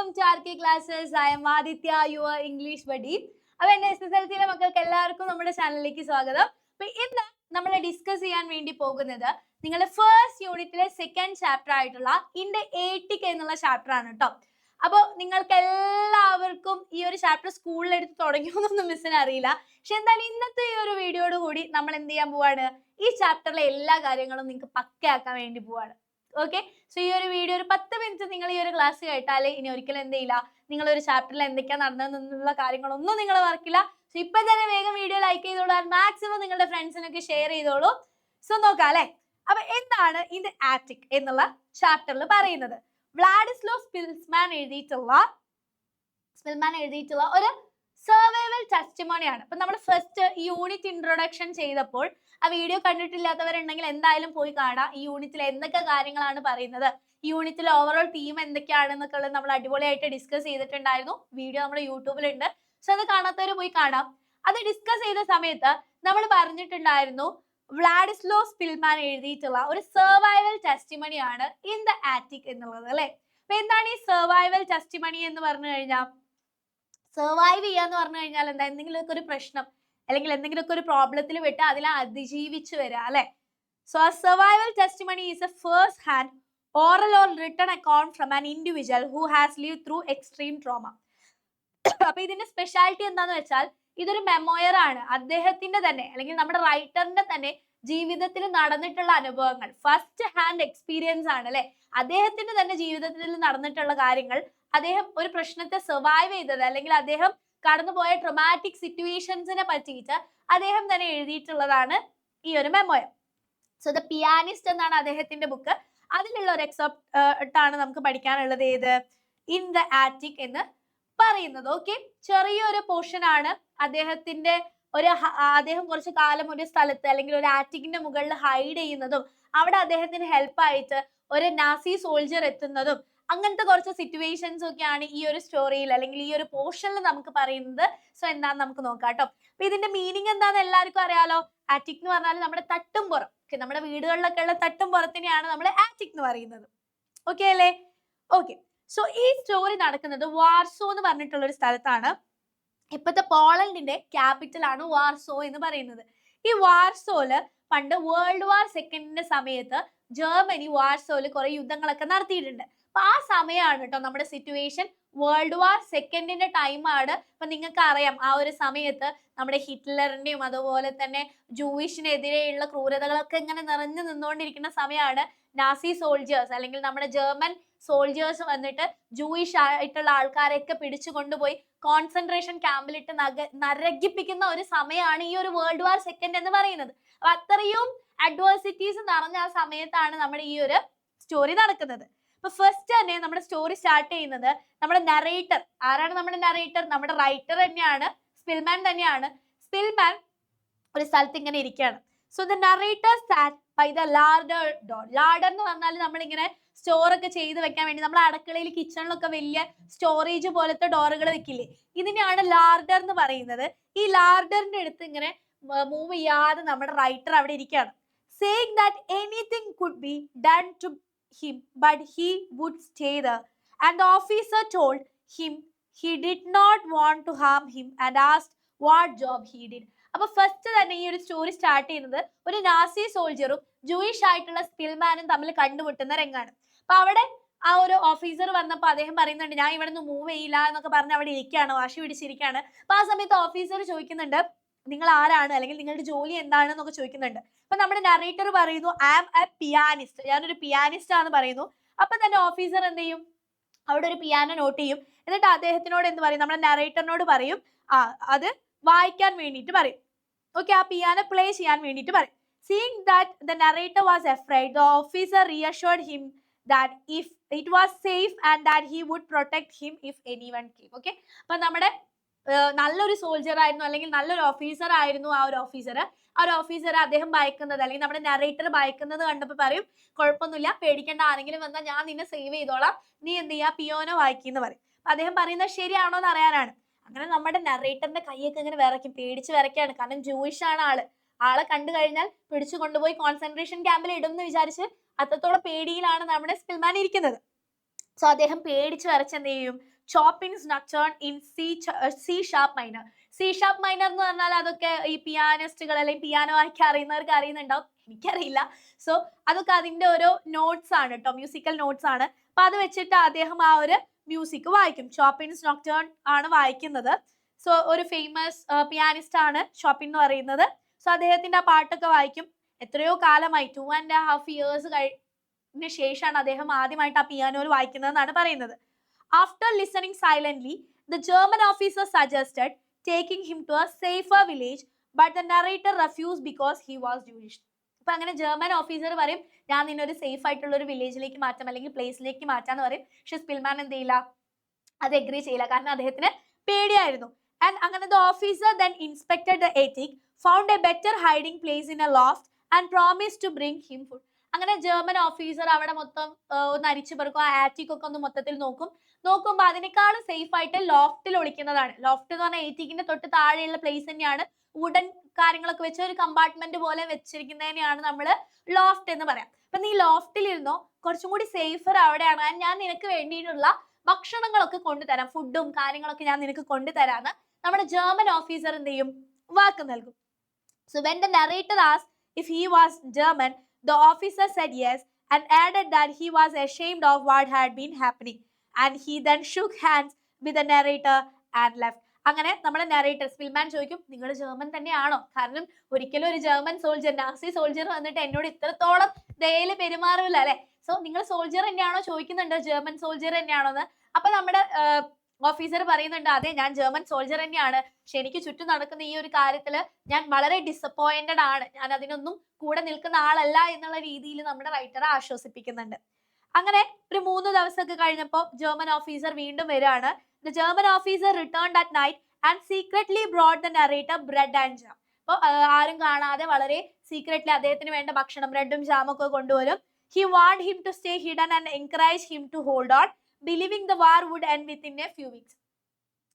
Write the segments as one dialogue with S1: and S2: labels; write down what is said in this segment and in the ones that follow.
S1: Welcome to R K classes. I am Aditya, your English buddy. അപ്പൊ എന്റെ SSLC മക്കൾക്ക് എല്ലാവർക്കും നമ്മുടെ ചാനലിലേക്ക് സ്വാഗതം. അപ്പൊ ഇന്ന് നമ്മൾ ഡിസ്കസ് ചെയ്യാൻ വേണ്ടി പോകുന്നത് നിങ്ങളുടെ ഫസ്റ്റ് യൂണിറ്റിലെ സെക്കൻഡ് ചാപ്റ്റർ ആയിട്ടുള്ള ഇന്റെ ഏറ്റിക് എന്നുള്ള ചാപ്റ്റർ ആണ് കേട്ടോ. അപ്പോൾ നിങ്ങൾക്ക് എല്ലാവർക്കും ഈ ഒരു ചാപ്റ്റർ സ്കൂളിൽ എടുത്ത് തുടങ്ങിയോന്നൊന്നും മിസ്സിന് അറിയില്ല. പക്ഷെ എന്തായാലും ഇന്നത്തെ ഈ ഒരു വീഡിയോയോട് കൂടി നമ്മൾ എന്ത് ചെയ്യാൻ പോവാണ്, ഈ ചാപ്റ്ററിലെ എല്ലാ കാര്യങ്ങളും നിങ്ങൾക്ക് പക്കയാക്കാൻ വേണ്ടി പോവാണ്. ഓക്കെ, സോ ഈ ഒരു വീഡിയോ ഒരു 10 മിനിറ്റ് നിങ്ങൾ ഈ ഒരു ക്ലാസ് കേട്ടാലേ ഇനി ഒരിക്കലും എന്ത് ചെയ്യില്ല, നിങ്ങൾ ഒരു ചാപ്റ്ററിൽ എന്തൊക്കെയാണ് നടന്നതെന്നുള്ള കാര്യങ്ങളൊന്നും നിങ്ങൾ വർക്കില്ല. സോ ഇപ്പൊ തന്നെ വേഗം വീഡിയോ ലൈക്ക് ചെയ്തോളൂ, മാക്സിമം നിങ്ങളുടെ ഫ്രണ്ട്സിനൊക്കെ ഷെയർ ചെയ്തോളൂ. സോ നോക്കാം അല്ലെ. അപ്പൊ എന്താണ് ഇത് ആറ്റിക് എന്നുള്ള ചാപ്റ്ററിൽ പറയുന്നത്? വ്ളാഡിസ്ലോ സ്പിൽമാൻ എഴുതിയിട്ടുള്ള ഒരു സർവൈവൽ ടെസ്റ്റിമോണിയാണ്. അപ്പൊ നമ്മൾ ഫസ്റ്റ് ഈ യൂണിറ്റ് ഇൻട്രൊഡക്ഷൻ ചെയ്തപ്പോൾ ആ വീഡിയോ കണ്ടിട്ടില്ലാത്തവരുണ്ടെങ്കിൽ എന്തായാലും പോയി കാണാം. ഈ യൂണിറ്റിൽ എന്തൊക്കെ കാര്യങ്ങളാണ് പറയുന്നത്, ഈ യൂണിറ്റിൽ ഓവറോൾ തീം എന്തൊക്കെയാണെന്നൊക്കെ ഉള്ളത് നമ്മൾ അടിപൊളിയായിട്ട് ഡിസ്കസ് ചെയ്തിട്ടുണ്ടായിരുന്നു. വീഡിയോ നമ്മുടെ യൂട്യൂബിലുണ്ട്. സോ അത് കാണാത്തവർ പോയി കാണാം. അത് ഡിസ്കസ് ചെയ്ത സമയത്ത് നമ്മൾ പറഞ്ഞിട്ടുണ്ടായിരുന്നു വ്ളാഡിസ്ലോ സ്പിൽമാൻ എഴുതിയിട്ടുള്ള ഒരു സർവൈവൽ ടെസ്റ്റിമണിയാണ് ഇൻ ദ ആറ്റിക് എന്നുള്ളത് അല്ലെ. അപ്പൊ എന്താണ് ഈ സർവൈവൽ ടെസ്റ്റിമണി എന്ന് പറഞ്ഞു കഴിഞ്ഞാൽ? സർവൈവ് ചെയ്യാന്ന് പറഞ്ഞു കഴിഞ്ഞാൽ എന്താ, എന്തെങ്കിലുമൊക്കെ ഒരു പ്രശ്നം അല്ലെങ്കിൽ എന്തെങ്കിലുമൊക്കെ ഒരു പ്രോബ്ലത്തിൽ വിട്ട് അതിനെ അതിജീവിച്ചു വരിക അല്ലെ. സോ ആ survival testimony is A first hand oral or written account from an individual who has lived through extreme trauma. അപ്പൊ ഇതിന്റെ സ്പെഷ്യാലിറ്റി എന്താന്ന് വെച്ചാൽ ഇതൊരു മെമ്മോയർ ആണ്. അദ്ദേഹത്തിന്റെ തന്നെ അല്ലെങ്കിൽ നമ്മുടെ റൈറ്ററിന്റെ തന്നെ ജീവിതത്തിൽ നടന്നിട്ടുള്ള അനുഭവങ്ങൾ, ഫസ്റ്റ് ഹാൻഡ് എക്സ്പീരിയൻസ് ആണ് അല്ലെ. അദ്ദേഹത്തിന്റെ തന്നെ ജീവിതത്തിൽ നടന്നിട്ടുള്ള കാര്യങ്ങൾ, അദ്ദേഹം ഒരു പ്രശ്നത്തെ സർവൈവ് ചെയ്തത് അല്ലെങ്കിൽ അദ്ദേഹം കടന്നുപോയ ട്രോമാറ്റിക് സിറ്റുവേഷൻസിനെ പറ്റിയിട്ട് അദ്ദേഹം തന്നെ എഴുതിയിട്ടുള്ളതാണ് ഈ ഒരു മെമ്മോയർ. സോ ദ പിയാനിസ്റ്റ് എന്നാണ് അദ്ദേഹത്തിന്റെ ബുക്ക്. അതിലുള്ള ഒരു എക്സെപ്റ്റ് ആണ് നമുക്ക് പഠിക്കാനുള്ളത്. ഏത്? ഇൻ ദ ആറ്റിക് എന്ന് പറയുന്നത്. ഓക്കെ, ചെറിയൊരു പോർഷൻ ആണ് അദ്ദേഹത്തിന്റെ അദ്ദേഹം കുറച്ചു കാലം ഒരു സ്ഥലത്ത് അല്ലെങ്കിൽ ഒരു ആറ്റിക്കിന്റെ മുകളിൽ ഹൈഡ് ചെയ്യുന്നതും അവിടെ അദ്ദേഹത്തിന് ഹെൽപ്പ് ആയിട്ട് ഒരു നാസി സോൾജർ എത്തുന്നതും അങ്ങനത്തെ കുറച്ച് സിറ്റുവേഷൻസ് ഒക്കെയാണ് ഈ ഒരു സ്റ്റോറിയിൽ അല്ലെങ്കിൽ ഈ ഒരു പോർഷനിൽ നമുക്ക് പറയുന്നത്. സോ എന്താന്ന് നമുക്ക് നോക്കാം കേട്ടോ. അപ്പൊ ഇതിന്റെ മീനിങ് എന്താന്ന് എല്ലാവർക്കും അറിയാലോ. ആറ്റിക് എന്ന് പറഞ്ഞാൽ നമ്മുടെ തട്ടുംപുറം, നമ്മുടെ വീടുകളിലൊക്കെ ഉള്ള തട്ടുംപുറത്തിനെയാണ് നമ്മൾ ആറ്റിക് എന്ന് പറയുന്നത്. ഓക്കെ അല്ലേ? ഓക്കെ, സോ ഈ സ്റ്റോറി നടക്കുന്നത് വാർസോ എന്ന് പറഞ്ഞിട്ടുള്ള ഒരു സ്ഥലത്താണ്. ഇപ്പോഴത്തെ പോളണ്ടിന്റെ ക്യാപിറ്റൽ ആണ് വാർസോ എന്ന് പറയുന്നത്. ഈ വാർസോയില് പണ്ട് വേൾഡ് വാർ സെക്കൻഡിന്റെ സമയത്ത് ജർമ്മനി വാർസോയില് കുറെ യുദ്ധങ്ങളൊക്കെ നടത്തിയിട്ടുണ്ട്. അപ്പൊ ആ സമയമാണ് കേട്ടോ നമ്മുടെ സിറ്റുവേഷൻ. വേൾഡ് വാർ സെക്കൻഡിന്റെ ടൈമാണ്. അപ്പൊ നിങ്ങൾക്ക് അറിയാം ആ ഒരു സമയത്ത് നമ്മുടെ ഹിറ്റ്ലറിന്റെയും അതുപോലെ തന്നെ ജൂയിഷിനെതിരെയുള്ള ക്രൂരതകളൊക്കെ ഇങ്ങനെ നിറഞ്ഞു നിന്നുകൊണ്ടിരിക്കുന്ന സമയമാണ്. നാസി സോൾജേഴ്സ് അല്ലെങ്കിൽ നമ്മുടെ ജർമ്മൻ സോൾജേഴ്സ് വന്നിട്ട് ജൂയിഷ് ആയിട്ടുള്ള ആൾക്കാരെയൊക്കെ പിടിച്ചു കൊണ്ടുപോയി കോൺസെൻട്രേഷൻ ക്യാമ്പിലിട്ട് നരകിപ്പിക്കുന്ന ഒരു സമയമാണ് ഈ ഒരു വേൾഡ് വാർ സെക്കൻഡ് എന്ന് പറയുന്നത്. അപ്പൊ അത്രയും അഡ്വേഴ്സിറ്റീസ് നിറഞ്ഞ ആ സമയത്താണ് നമ്മുടെ ഈ ഒരു സ്റ്റോറി നടക്കുന്നത്. അപ്പൊ ഫസ്റ്റ് തന്നെ നമ്മുടെ സ്റ്റോറി സ്റ്റാർട്ട് ചെയ്യുന്നത് നമ്മുടെ നറേറ്റർ. ആരാണ് നമ്മുടെ നറേറ്റർ? നമ്മുടെ റൈറ്റർ തന്നെയാണ്, സ്പിൽമാൻ തന്നെയാണ്. സ്പിൽമാൻ ഒരു സ്ഥലത്ത് ഇങ്ങനെ ഇരിക്കുകയാണ്. So the narrator sat by the larder door. Larder എന്ന് പറഞ്ഞാൽ നമ്മളിങ്ങനെ സ്റ്റോറൊക്കെ ചെയ്ത് വെക്കാൻ വേണ്ടി നമ്മൾ അടുക്കളയിൽ കിച്ചണിലൊക്കെ വലിയ സ്റ്റോറേജ് പോലത്തെ ഡോറുകൾ വെക്കില്ലേ, ഇതിനെയാണ് ലാർഡർ എന്ന് പറയുന്നത്. ഈ ലാർഡറിന്റെ അടുത്ത് ഇങ്ങനെ മൂവ് ചെയ്യാതെ നമ്മുടെ റൈറ്റർ അവിടെ ഇരിക്കുകയാണ്. saying that anything could be done to him but he would stay there, and the officer told him he did not want to harm him and asked what job he did. അപ്പൊ first തന്നെ ഈ ഒരു story start ചെയ്യുന്നത് ഒരു Nazi സോൾജറും Jewish ആയിട്ടുള്ള സ്പിൽമാനും തമ്മിൽ കണ്ടുമുട്ടുന്ന രംഗാണ്. അപ്പൊ അവിടെ ആ ഒരു ഓഫീസർ വന്നപ്പോൾ അദ്ദേഹം പറയുന്നുണ്ട് ഞാൻ ഇവിടെ നിന്ന് മൂവ് ചെയ്യില്ല എന്നൊക്കെ പറഞ്ഞ് അവിടെ ഇരിക്കുകയാണ്, വാശി പിടിച്ചിരിക്കുകയാണ്. അപ്പൊ ആ സമയത്ത് ഓഫീസർ ചോദിക്കുന്നുണ്ട് നിങ്ങൾ ആരാണ് അല്ലെങ്കിൽ നിങ്ങളുടെ ജോലി എന്താണെന്നൊക്കെ ചോദിക്കുന്നുണ്ട്. അപ്പൊ നമ്മുടെ നറേറ്റർ പറയുന്നു ഐ ആം എ പിയാനിസ്റ്റ്, ഞാനൊരു പിയാനിസ്റ്റ് ആണെന്ന് പറയുന്നു. അപ്പൊ തന്നെ ഓഫീസർ എന്ത് ചെയ്യും, അവിടെ ഒരു പിയാനോ നോട്ട് ചെയ്യും. എന്നിട്ട് അദ്ദേഹത്തിനോട് എന്ത് പറയും, നമ്മുടെ നറേറ്ററിനോട് പറയും അത് വായിക്കാൻ വേണ്ടിയിട്ട് പറയും. ഓക്കെ, ആ പിയാനോ പ്ലേ ചെയ്യാൻ വേണ്ടിയിട്ട് പറയും. Seeing that the narrator was afraid, the officer reassured him that if it was safe and that he would protect him if anyone came. Okay, അപ്പൊ നമ്മുടെ നല്ലൊരു സോൾജർ ആയിരുന്നു അല്ലെങ്കിൽ നല്ലൊരു ഓഫീസർ ആയിരുന്നു ആ ഒരു ഓഫീസർ. അദ്ദേഹം ഭയക്കുന്നത് അല്ലെങ്കിൽ നമ്മുടെ നറേറ്റർ ഭയക്കുന്നത് കണ്ടപ്പോൾ പറയും കുഴപ്പമൊന്നുമില്ല, പേടിക്കേണ്ട, ആരെങ്കിലും വന്നാൽ ഞാൻ നിന്നെ സേവ് ചെയ്തോളാം, നീ എന്ത് ചെയ്യാ പിയാനോ വായിക്കുന്നു പറയും. അദ്ദേഹം പറയുന്നത് ശരിയാണോ എന്ന് അറിയാനാണ്. അങ്ങനെ നമ്മുടെ നറേറ്ററിന്റെ കൈയൊക്കെ ഇങ്ങനെ വിറയ്ക്കും, പേടിച്ച് വിറയ്ക്കാണ്. കാരണം ജൂയിഷ് ആണ് ആളെ കണ്ടു കഴിഞ്ഞാൽ പിടിച്ചു കൊണ്ടുപോയി കോൺസെൻട്രേഷൻ ക്യാമ്പിൽ ഇടും എന്ന് വിചാരിച്ച് അത്രത്തോളം പേടിയിലാണ് നമ്മുടെ സ്പിൽമാൻ ഇരിക്കുന്നത്. സോ അദ്ദേഹം പേടിച്ച് വിറച്ച് എന്ത് ചെയ്യും, Chopin's nocturne in C sharp minor. C sharp minor എന്ന് പറഞ്ഞാൽ അതൊക്കെ ഈ പിയാനിസ്റ്റുകൾ അല്ലെങ്കിൽ പിയാനോ വായിക്കാൻ അറിയുന്നവർക്ക് അറിയുന്നുണ്ടാവും, എനിക്കറിയില്ല. സോ അതൊക്കെ അതിന്റെ ഓരോ നോട്ട്സ് ആണ് കേട്ടോ, മ്യൂസിക്കൽ നോട്ട്സ് ആണ്. അപ്പൊ അത് വെച്ചിട്ട് അദ്ദേഹം ആ ഒരു മ്യൂസിക് വായിക്കും. ചോപ്പിൻസ് നൊക്ടേൺ ആണ് വായിക്കുന്നത്. സോ ഒരു ഫേമസ് പിയാനിസ്റ്റ് ആണ് ഷോപ്പിൻ എന്ന് പറയുന്നത്. സോ അദ്ദേഹത്തിന്റെ ആ പാട്ടൊക്കെ വായിക്കും. എത്രയോ കാലമായി 2.5 years കഴിഞ്ഞ ശേഷമാണ് അദ്ദേഹം ആദ്യമായിട്ട് ആ പിയാനോയിൽ വായിക്കുന്നതെന്നാണ് പറയുന്നത്. After listening silently the German officer suggested taking him to a safer village but the narrator refused because he was Jewish. അപ്പൊ അങ്ങനെ ജർമൻ ഓഫീസർ പറയും ഞാൻ നിന്നെ ഒരു സേഫ് ആയിട്ടുള്ള ഒരു വില്ലേജിലേക്ക് മാറ്റാം അല്ലെങ്കിൽ പ്ലേസിലേക്ക് മാറ്റാന്ന് പറയും. പക്ഷെ സ്പിൽമാൻ എന്ത് ചെയ്യില്ല, അത് എഗ്രി ചെയ്യില്ല, കാരണം അദ്ദേഹത്തിന് പേടിയായിരുന്നു. ആൻഡ് അങ്ങനെ the officer then inspected the attic, found a better hiding place in a loft and promised to bring him food. അങ്ങനെ ജർമൻ ഓഫീസർ അവിടെ മൊത്തം ഒന്ന് അരിച്ചു പെറുക്കും, ആ ആറ്റിക് ഒക്കെ ഒന്ന് മൊത്തത്തിൽ നോക്കുമ്പോൾ അതിനേക്കാളും സേഫ് ആയിട്ട് ലോഫ്റ്റിൽ ഒളിക്കുന്നതാണ്. ലോഫ്റ്റ് എന്ന് പറഞ്ഞാൽ ഏറ്റിക്കിന്റെ തൊട്ട് താഴെയുള്ള പ്ലേസ് തന്നെയാണ്. വുഡൻ കാര്യങ്ങളൊക്കെ വെച്ച് ഒരു കമ്പാർട്ട്മെന്റ് പോലെ വെച്ചിരിക്കുന്നതിനെയാണ് നമ്മൾ ലോഫ്റ്റ് എന്ന് പറയാം. അപ്പൊ നീ ലോഫ്റ്റിൽ ഇരുന്നോ, കുറച്ചും കൂടി സേഫർ അവിടെയാണ്, ഞാൻ നിനക്ക് വേണ്ടിയിട്ടുള്ള ഭക്ഷണങ്ങളൊക്കെ കൊണ്ടുതരാം, ഫുഡും കാര്യങ്ങളൊക്കെ ഞാൻ നിനക്ക് കൊണ്ടുതരാന്ന് നമ്മുടെ ജർമൻ ഓഫീസർ എന്ത് ചെയ്യും, വാക്ക് നൽകും. So when the narrator asked if he was German, the officer said yes and added that he was ashamed of what had been happening, and he then shook hands with the narrator and left. അങ്ങനെ നമ്മുടെ narrator Spillman ചോദിക്കും നിങ്ങൾ German തന്നെയാണോ, കാരണം ഒരിക്കലും ഒരു German soldier Nazi soldier വന്നിട്ട് എന്നോട് ഇത്രത്തോളം ദയയിൽ പെരുമാറില്ല അല്ലെ. സോ നിങ്ങൾ സോൾജർ തന്നെയാണോ ചോദിക്കുന്നുണ്ട്, ജർമ്മൻ സോൾജർ തന്നെയാണോന്ന്. അപ്പൊ നമ്മുടെ ഓഫീസർ പറയുന്നുണ്ട് അതെ ഞാൻ ജർമ്മൻ സോൾജർ തന്നെയാണ്, പക്ഷെ എനിക്ക് ചുറ്റും നടക്കുന്ന ഈ ഒരു കാര്യത്തിൽ ഞാൻ വളരെ ഡിസപ്പോയിന്റഡ് ആണ്, ഞാൻ അതിനൊന്നും കൂടെ നിൽക്കുന്ന ആളല്ല എന്നുള്ള രീതിയിൽ നമ്മുടെ റൈറ്ററെ ആശ്വസിപ്പിക്കുന്നുണ്ട്. അങ്ങനെ ഒരു 3 ദിവസമൊക്കെ കഴിഞ്ഞപ്പോൾ ജർമ്മൻ ഓഫീസർ വീണ്ടും വരികയാണ്. The German officer returned at night and secretly brought the narrator bread and jam. അപ്പോൾ ആരും കാണാതെ വളരെ സീക്രറ്റ്ലി അദ്ദേഹത്തിന് വേണ്ട ഭക്ഷണം ബ്രെഡും ജാമും ഒക്കെ കൊണ്ടുവരും. He warned him to stay hidden and encouraged him to hold on, believing the war would end within a few weeks.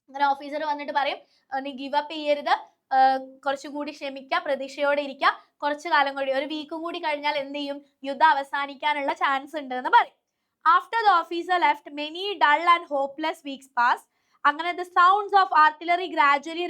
S1: അങ്ങനെ ഓഫീസർ വന്നിട്ട് പറയും നീ ഗിവ് അപ്പ് ചെയ്യരുത്, കുറച്ചുകൂടി ക്ഷമിക്കുക, പ്രതീക്ഷയോടെ ഇരിക്കുക, കുറച്ചു കാലം കൂടി ഒരു വീക്കും കൂടി കഴിഞ്ഞാൽ എന്ത് ചെയ്യും, യുദ്ധം അവസാനിക്കാനുള്ള ചാൻസ് ഉണ്ട് എന്ന് പറയും. After the officer left, many dull and hopeless weeks passed. അങ്ങനെ the sounds of artillery gradually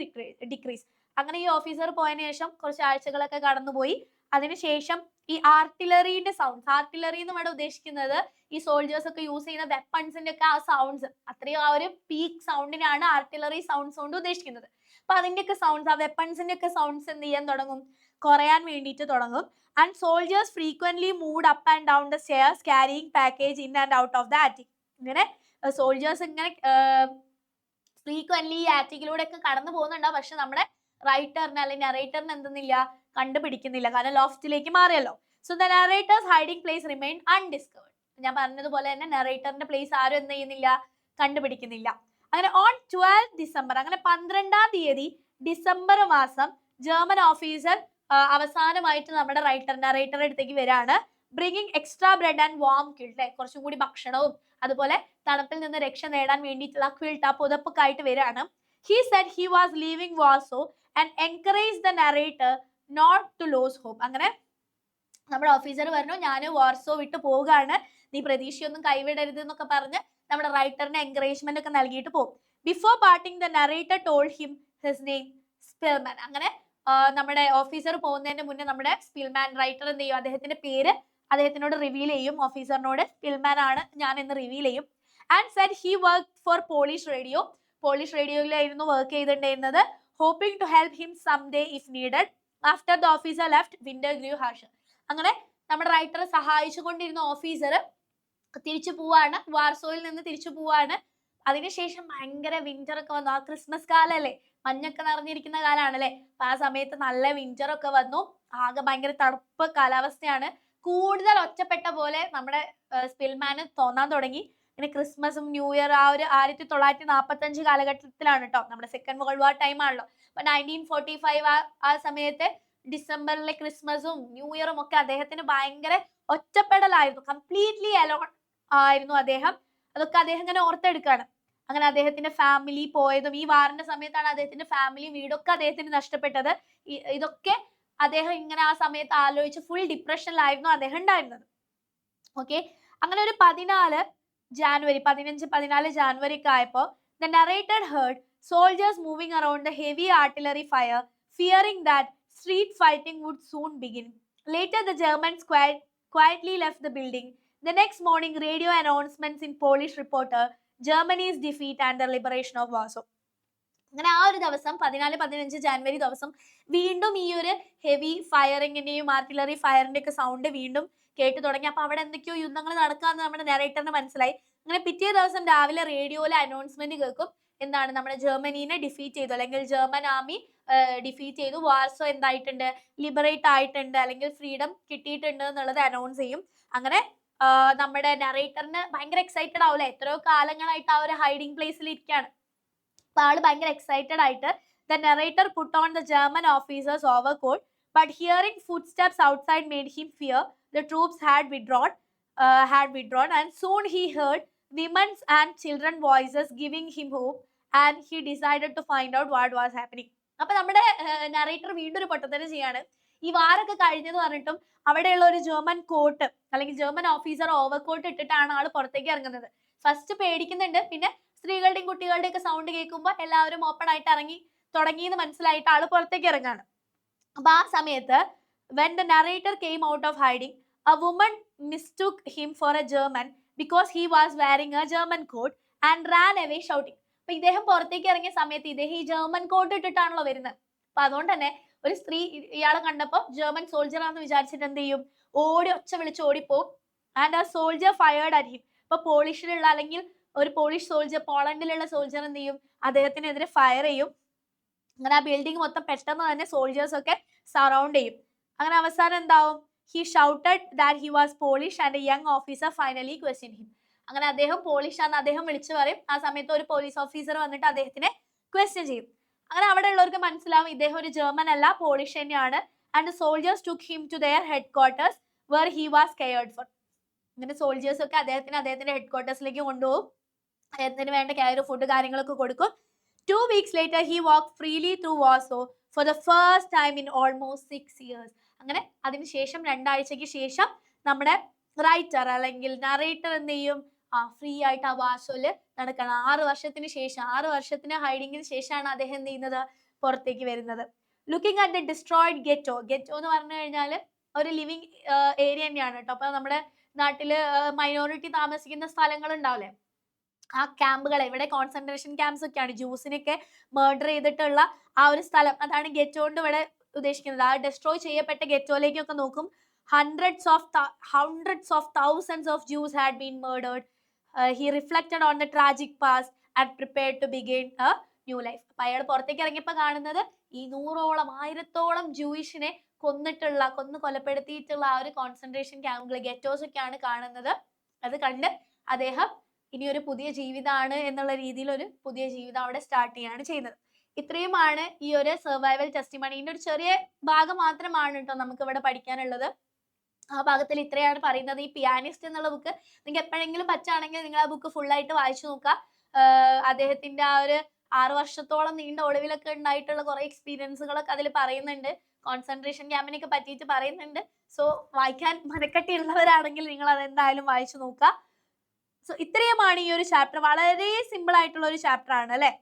S1: decreased. അങ്ങനെ ഈ ഓഫീസർ പോയതിനു ശേഷം കുറച്ച് ആഴ്ചകളൊക്കെ കടന്നുപോയി. അതിനുശേഷം ഈ ആർട്ടിലറിന്റെ സൗണ്ട്സ്, ആർട്ടിലറി എന്ന് ഇവിടെ ഉദ്ദേശിക്കുന്നത് ഈ സോൾജേഴ്സ് ഒക്കെ യൂസ് ചെയ്യുന്ന വെപ്പൺസിന്റെ ഒക്കെ ആ സൗണ്ട്സ്, അത്രയും ആ ഒരു പീക്ക് സൗണ്ടിനാണ് ആർട്ടിലറി സൗണ്ട്സ് കൊണ്ട് ഉദ്ദേശിക്കുന്നത്. അപ്പൊ അതിന്റെ ഒക്കെ സൗണ്ട്സ്, ആ വെപ്പൺസിന്റെ ഒക്കെ സൗണ്ട്സ് എന്ത് ചെയ്യാൻ തുടങ്ങും, കുറയാൻ വേണ്ടിയിട്ട് തുടങ്ങും. And soldiers frequently moved up and down the stairs carrying package in and out of the attic. ഇങ്ങനെ സോൾജേഴ്സ് ഇങ്ങനെ ഫ്രീക്വന്റ്ലി ഈ ആറ്റിക്കിലൂടെ ഒക്കെ കടന്നു പോകുന്നുണ്ടാവും, പക്ഷെ നമ്മുടെ റൈറ്ററിന് അല്ലെങ്കിൽ നറേറ്ററിന് എന്തെന്നില്ല, കണ്ടുപിടിക്കുന്നില്ല, കാരണം ലോഫ്റ്റിലേക്ക് മാറിയല്ലോ. So the narrator's hiding place remain undiscovered. ഞാൻ പറഞ്ഞതുപോലെ തന്നെ നറേറ്ററിന്റെ പ്ലേസ് ആരും എന്ത് ചെയ്യുന്നില്ല, കണ്ടുപിടിക്കുന്നില്ല. അങ്ങനെ ഓൺ 12 December, അങ്ങനെ 12-ാം തീയതി ഡിസംബർ മാസം ജർമ്മൻ ഓഫീസർ അവസാനമായിട്ട് നമ്മുടെ നറേറ്ററുടെ അടുത്തേക്ക് വരാണ്. Bringing extra bread and warm quilt, കുറച്ചും കൂടി ഭക്ഷണവും അതുപോലെ തണുപ്പിൽ നിന്ന് രക്ഷ നേടാൻ വേണ്ടിയിട്ടുള്ള ക്വിൽട്ട്, ആ പുതപ്പൊക്കെ ആയിട്ട് വരാണ്. He said he was leaving Warsaw and encouraged the narrator not to lose hope. അങ്ങനെ നമ്മുടെ ഓഫീസർ പറഞ്ഞു ഞാൻ വാർസോ വിട്ട് പോവുകയാണ്, നീ പ്രതീക്ഷയൊന്നും കൈവിടരുത് എന്നൊക്കെ പറഞ്ഞ് നമ്മുടെ റൈറ്ററിന് എൻകറേജ്മെന്റ് ഒക്കെ നൽകിയിട്ട് പോകും. Before parting the narrator told him his name Spilman. അങ്ങനെ നമ്മുടെ ഓഫീസർ പോകുന്നതിന് മുന്നേ നമ്മുടെ സ്പിൽമാൻ റൈറ്റർ എന്ത് ചെയ്യും, അദ്ദേഹത്തിന്റെ പേര് അദ്ദേഹത്തിനോട് റിവീൽ ചെയ്യും, ഓഫീസറിനോട് സ്പിൽമാൻ ആണ് ഞാൻ എന്ന് റിവീൽ ചെയ്യും. And said he work for Polish radio, Polish റേഡിയോയിലായിരുന്നു വർക്ക് ചെയ്തിട്ടുണ്ടായിരുന്നത്. Hoping to help him some day if needed. After the officer left winter grew harsh. അങ്ങനെ നമ്മുടെ റൈറ്ററെ സഹായിച്ചു കൊണ്ടിരുന്ന ഓഫീസർ തിരിച്ചു പോവാണ്, വാർസോയിൽ നിന്ന് തിരിച്ചു പോവാണ്. അതിനുശേഷം ഭയങ്കര വിന്റർ ഒക്കെ വന്നു, ആ ക്രിസ്മസ് കാലല്ലേ, മഞ്ഞൊക്കെ നിറഞ്ഞിരിക്കുന്ന കാലാണല്ലേ, അപ്പൊ ആ സമയത്ത് നല്ല വിന്റർ ഒക്കെ വന്നു, ആകെ ഭയങ്കര തണുപ്പ് കാലാവസ്ഥയാണ്. കൂടുതൽ ഒറ്റപ്പെട്ട പോലെ നമ്മുടെ സ്പിൽമാന് തോന്നാൻ തുടങ്ങി. പിന്നെ ക്രിസ്മസും ന്യൂ ഇയർ ആ ഒരു 1945 കാലഘട്ടത്തിലാണ് കേട്ടോ, നമ്മുടെ സെക്കൻഡ് വേൾഡ് വാർ ടൈം ആണല്ലോ. അപ്പൊ 1945 ആ സമയത്ത് ഡിസംബറിലെ ക്രിസ്മസും ന്യൂ ഇയറും ഒക്കെ അദ്ദേഹത്തിന് ഭയങ്കര ഒറ്റപ്പെടലായിരുന്നു, കംപ്ലീറ്റ്ലി അലോൺ ആയിരുന്നു അദ്ദേഹം. അതൊക്കെ അദ്ദേഹം ഇങ്ങനെ ഓർത്തെടുക്കുകയാണ്. അങ്ങനെ അദ്ദേഹത്തിന്റെ ഫാമിലി പോയതും ഈ വാറിന്റെ സമയത്താണ് അദ്ദേഹത്തിന്റെ ഫാമിലി വീടൊക്കെ അദ്ദേഹത്തിന് നഷ്ടപ്പെട്ടത്. ഇതൊക്കെ അദ്ദേഹം ഇങ്ങനെ ആ സമയത്ത് ആലോചിച്ച് ഫുൾ ഡിപ്രഷനിലായിരുന്നു അദ്ദേഹം ഉണ്ടായിരുന്നത്. ഓക്കെ, അങ്ങനെ ഒരു 14 ജാനുവരി 15-14 ജാനുവരി ഒക്കെ ആയപ്പോൾ the narrator heard soldiers moving around the heavy artillery fire, fearing that street fighting would soon begin. Later, the Germans quietly left the building. The next morning, radio announcements in Polish reporter, Germany's defeat and the liberation of Warsaw. അങ്ങനെ ആ ഒരു ദിവസം 14-15 ജാനുവരി ദിവസം വീണ്ടും ഈ ഒരു heavy ഫയറിങ്ങിന്റെയും artillery ഫയറിന്റെ ഒക്കെ sound വീണ്ടും കേട്ടു തുടങ്ങി. അപ്പൊ അവിടെ എന്തൊക്കെയോ യുദ്ധങ്ങൾ നടക്കാന്ന് നമ്മുടെ നെറേറ്ററിന് മനസ്സിലായി. അങ്ങനെ പിറ്റേ ദിവസം രാവിലെ റേഡിയോയിലെ അനൗൺസ്മെന്റ് കേൾക്കും, എന്താണ്, നമ്മുടെ ജർമ്മനീനെ ഡിഫീറ്റ് ചെയ്തു, അല്ലെങ്കിൽ ജർമ്മൻ ആർമി ഡിഫീറ്റ് ചെയ്തു, വാർസോ എന്തായിട്ടുണ്ട്, ലിബറേറ്റ് ആയിട്ടുണ്ട്, അല്ലെങ്കിൽ ഫ്രീഡം കിട്ടിയിട്ടുണ്ട് എന്നുള്ളത് അനൗൺസ് ചെയ്യും. അങ്ങനെ നമ്മുടെ നെറേറ്ററിന് ഭയങ്കര എക്സൈറ്റഡ് ആവില്ല, എത്രയോ കാലങ്ങളായിട്ട് ആ ഒരു ഹൈഡിങ് പ്ലേസിൽ ഇരിക്കുകയാണ്. അപ്പൊ ആള് ഭയങ്കര എക്സൈറ്റഡ് ആയിട്ട് the narrator put on the German officer's overcoat, but hearing footsteps outside made him fear the troops had withdrawn, and soon he heard women's and children's voices giving him hope, and he decided to find out what was happening. അപ്പൊ നമ്മുടെ narrator വീണ്ടും ഒരു പൊട്ടത്തരം ചെയ്യാണ്. ഈ വാരൊക്കെ കഴിഞ്ഞെന്ന് പറഞ്ഞിട്ടും അവിടെയുള്ള ഒരു ജർമ്മൻ കോട്ട് അല്ലെങ്കിൽ ജർമ്മൻ ഓഫീസർ ഓവർകോട്ട് ഇട്ടിട്ടാണ് ആള് പുറത്തേക്ക് ഇറങ്ങുന്നത്. ഫസ്റ്റ് പേടിക്കുന്നുണ്ട്, പിന്നെ സ്ത്രീകളുടെയും കുട്ടികളുടെയും ഒക്കെ സൗണ്ട് കേൾക്കുമ്പോൾ എല്ലാവരും ഓപ്പൺ ആയിട്ട് ഇറങ്ങി തുടങ്ങിയെന്ന് മനസ്സിലായിട്ട് ആള് പുറത്തേക്ക് ഇറങ്ങാണ്. അപ്പൊ ആ സമയത്ത് when the narrator came out of hiding, a woman mistook him for a German because he was wearing a German coat and ran away shouting. അപ്പൊ ഇദ്ദേഹം പുറത്തേക്ക് ഇറങ്ങിയ സമയത്ത് ഇദ്ദേഹം ഈ ജർമ്മൻ കോട്ട് ഇട്ടിട്ടാണല്ലോ വരുന്നത്. അപ്പൊ അതുകൊണ്ട് തന്നെ ഒരു സ്ത്രീ ഇയാളെ കണ്ടപ്പോൾ ജർമ്മൻ സോൾജർ ആണെന്ന് വിചാരിച്ചിട്ട് എന്ത് ചെയ്യും, ഓടി ഒച്ച വിളിച്ച് ഓടിപ്പോവും. ആൻഡ് ആ സോൾജർ ഫയർഡ് അറ്റ് ഹിം. ഇപ്പൊ പോളിഷിലുള്ള അല്ലെങ്കിൽ ഒരു പോളിഷ് സോൾജർ, പോളണ്ടിലുള്ള സോൾജർ എന്ത് ചെയ്യും, അദ്ദേഹത്തിനെതിരെ ഫയർ ചെയ്യും. അങ്ങനെ ആ ബിൽഡിംഗ് മൊത്തം പെട്ടെന്ന് തന്നെ സോൾജേഴ്സ് ഒക്കെ സറൗണ്ട് ചെയ്യും. അങ്ങനെ അവസാനം എന്താവും, he shouted that he was polish and A young officer finally question him. അങ്ങനെ അദ്ദേഹം പോളിഷ് ആണെന്ന് അദ്ദേഹം വിളിച്ചു പറയും. ആ സമയത്ത് ഒരു പോലീസ് ഓഫീസർ വന്നിട്ട് അദ്ദേഹത്തിനെ ക്വസ്റ്റ്യൻ ചെയ്യും. അങ്ങനെ അവിടെ ഉള്ളവർക്ക് മനസ്സിലാവും ഇദ്ദേഹം ഒരു ജർമ്മൻ അല്ല, പോളിഷ് തന്നെയാണ്. And soldiers took him to their headquarters where he was cared for. അങ്ങനെ സോൾജേഴ്സ് ഒക്കെ അദ്ദേഹത്തിന്റെ ഹെഡ് ക്വാർട്ടേഴ്സിലേക്ക് കൊണ്ടുപോകും, അദ്ദേഹത്തിന് വേണ്ട കെയർ, ഫുഡ് കാര്യങ്ങളൊക്കെ കൊടുക്കും. 2 weeks later, he walked freely through Warsaw for the first time in almost 6 years. അങ്ങനെ അതിനുശേഷം 2 ആഴ്ചയ്ക്ക് ശേഷം നമ്മുടെ റൈറ്റർ അല്ലെങ്കിൽ നറേറ്റർ എന്ത് ചെയ്യും, ഫ്രീ ആയിട്ട് ആ വാർസോയില് നടക്കണം. 6 വർഷത്തിന് ശേഷം, 6 വർഷത്തിന് ഹൈഡിങ്ങിന് ശേഷമാണ് അദ്ദേഹം എന്ത് ചെയ്യുന്നത്, പുറത്തേക്ക് വരുന്നത്. Looking at the destroyed ghetto. Ghetto എന്ന് പറഞ്ഞു കഴിഞ്ഞാൽ ഒരു ലിവിങ് ഏരിയ തന്നെയാണ് കേട്ടോ. അപ്പൊ നമ്മുടെ നാട്ടില് മൈനോറിറ്റി താമസിക്കുന്ന സ്ഥലങ്ങൾ ഉണ്ടാവില്ലേ, ആ ക്യാമ്പുകൾ, ഇവിടെ കോൺസെൻട്രേഷൻ ക്യാമ്പ്സ് ഒക്കെയാണ്, ജ്യൂസിനൊക്കെ മർഡർ ചെയ്തിട്ടുള്ള ആ ഒരു സ്ഥലം, അതാണ് ഗെറ്റോ കൊണ്ട് ഇവിടെ ഉദ്ദേശിക്കുന്നത്. ആ ഡിസ്ട്രോയ് ചെയ്യപ്പെട്ട ഗെറ്റോയിലേക്കൊക്കെ നോക്കും. hundreds of thousands of Jews had been murdered. He reflected on the tragic past and prepared to begin a new life. അപ്പൊ അയാൾ പുറത്തേക്ക് ഇറങ്ങിയപ്പോൾ കാണുന്നത് ഈ 100-1000 ജൂയിഷിനെ കൊലപ്പെടുത്തിയിട്ടുള്ള ആ ഒരു കോൺസെൻട്രേഷൻ ക്യാമ്പുകൾ, ഗെറ്റോസ് ഒക്കെയാണ് കാണുന്നത്. അത് കണ്ട് അദ്ദേഹം ഇനി ഒരു പുതിയ ജീവിതമാണ് എന്നുള്ള രീതിയിൽ ഒരു പുതിയ ജീവിതം അവിടെ സ്റ്റാർട്ട് ചെയ്യാണ് ചെയ്യുന്നത്. ഇത്രയുമാണ് ഈ ഒരു സർവൈവൽ ടെസ്റ്റിമണിന്റെ ഒരു ചെറിയ ഭാഗം മാത്രമാണ് കേട്ടോ നമുക്ക് ഇവിടെ പഠിക്കാനുള്ളത്. ആ ഭാഗത്തിൽ ഇത്രയാണ് പറയുന്നത്. ഈ പിയാനിസ്റ്റ് എന്നുള്ള ബുക്ക് നിങ്ങൾക്ക് എപ്പോഴെങ്കിലും പറ്റുകയാണെങ്കിൽ നിങ്ങൾ ആ ബുക്ക് ഫുൾ ആയിട്ട് വായിച്ചു നോക്കുക. അദ്ദേഹത്തിന്റെ ആ ഒരു 6 വർഷത്തോളം നീണ്ട ഒളിവിലൊക്കെ ഉണ്ടായിട്ടുള്ള കുറെ എക്സ്പീരിയൻസുകളൊക്കെ അതിൽ പറയുന്നുണ്ട്. കോൺസെൻട്രേഷൻ ക്യാമ്പിനൊക്കെ പറ്റിയിട്ട് പറയുന്നുണ്ട്. സോ വായിക്കാൻ മനക്കെട്ടിയുള്ളവരാണെങ്കിൽ നിങ്ങൾ അത് എന്തായാലും വായിച്ചു നോക്കുക. സോ ഇത്രയുമാണ് ഈ ഒരു ചാപ്റ്റർ. വളരെ സിമ്പിൾ ആയിട്ടുള്ള ഒരു ചാപ്റ്റർ ആണ് അല്ലെ.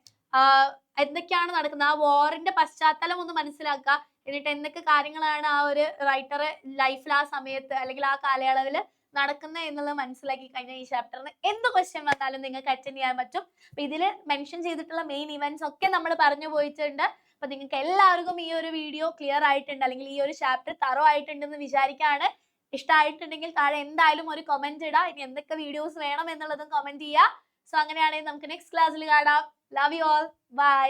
S1: എന്തൊക്കെയാണ് നടക്കുന്നത്, ആ വാറിന്റെ പശ്ചാത്തലം ഒന്ന് മനസ്സിലാക്കുക. എന്നിട്ട് എന്തൊക്കെ കാര്യങ്ങളാണ് ആ ഒരു റൈറ്റർ ലൈഫിൽ ആ സമയത്ത് അല്ലെങ്കിൽ ആ കാലയളവിൽ നടക്കുന്നത് എന്നുള്ളത് മനസ്സിലാക്കി കഴിഞ്ഞാൽ ഈ ചാപ്റ്ററിന് എന്ത് ക്വസ്റ്റ്യൻ വന്നാലും നിങ്ങൾക്ക് അറ്റൻഡ് ചെയ്യാൻ പറ്റും. അപ്പൊ ഇതിൽ മെൻഷൻ ചെയ്തിട്ടുള്ള മെയിൻ ഇവന്റ്സ് ഒക്കെ നമ്മൾ പറഞ്ഞു പോയിട്ടുണ്ട്. അപ്പൊ നിങ്ങൾക്ക് എല്ലാവർക്കും ഈ ഒരു വീഡിയോ ക്ലിയർ ആയിട്ടുണ്ട്, അല്ലെങ്കിൽ ഈ ഒരു ചാപ്റ്റർ തറോ ആയിട്ടുണ്ടെന്ന് വിചാരിക്കുകയാണ്. ഇഷ്ടമായിട്ടുണ്ടെങ്കിൽ താഴെ എന്തായാലും ഒരു കമന്റ് ഇടാം. ഇനി എന്തൊക്കെ വീഡിയോസ് വേണം എന്നുള്ളതും കമന്റ് ചെയ്യുക. സോ അങ്ങനെയാണെങ്കിൽ നമുക്ക് നെക്സ്റ്റ് ക്ലാസ്സിൽ കാണാം. Love you all. ബൈ.